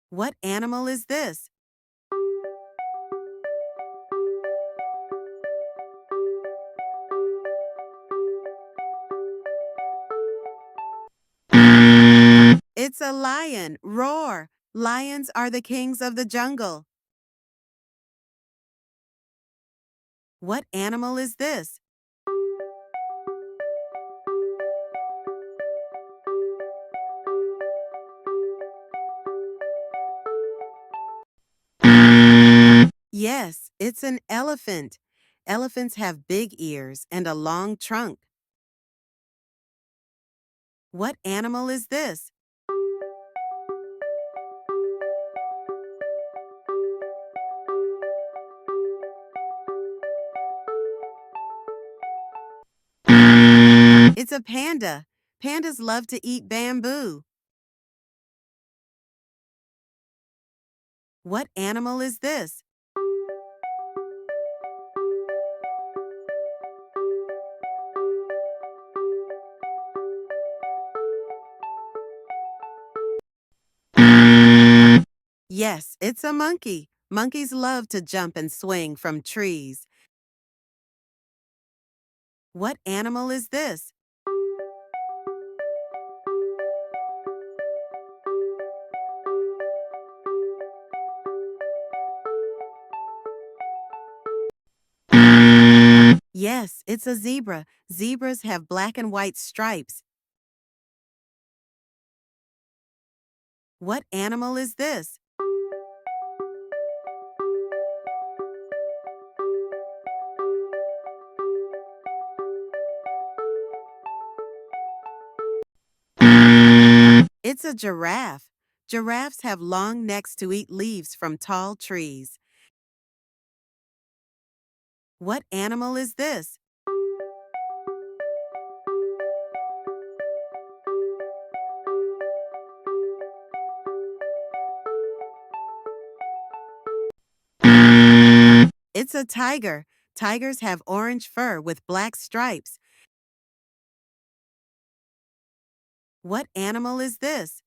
What animal is this? It's a lion. Roar! Lions are the kings of the jungle. What animal is this? Yes, it's an elephant. Elephants have big ears and a long trunk. What animal is this? It's a panda. Pandas love to eat bamboo. What animal is this? Yes, it's a monkey. Monkeys love to jump and swing from trees. What animal is this? Yes, it's a zebra. Zebras have black and white stripes. What animal is this? It's a giraffe. Giraffes have long necks to eat leaves from tall trees. What animal is this? It's a tiger. Tigers have orange fur with black stripes. What animal is this?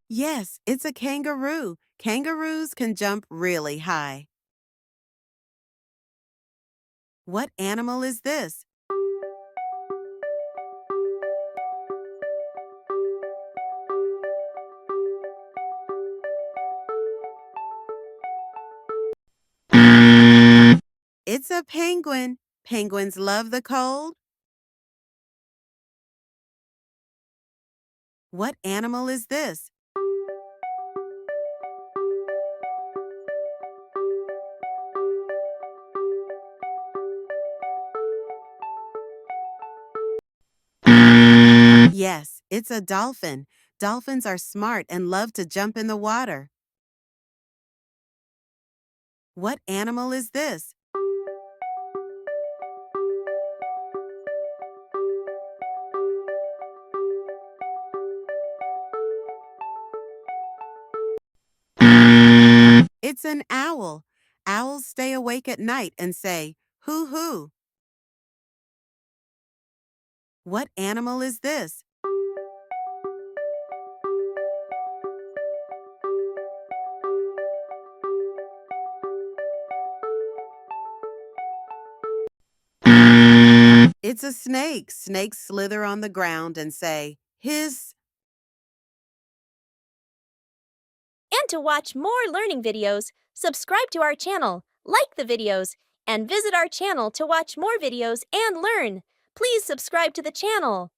Yes, it's a kangaroo. Kangaroos can jump really high. What animal is this? It's a penguin. Penguins love the cold. What animal is this? Yes, it's a dolphin. Dolphins are smart and love to jump in the water. What animal is this? It's an owl. Owls stay awake at night and say, hoo hoo. What animal is this? It's a snake. Snakes slither on the ground and say, hiss. And to watch more learning videos, subscribe to our channel, like the videos, and visit our channel to watch more videos and learn. Please subscribe to the channel.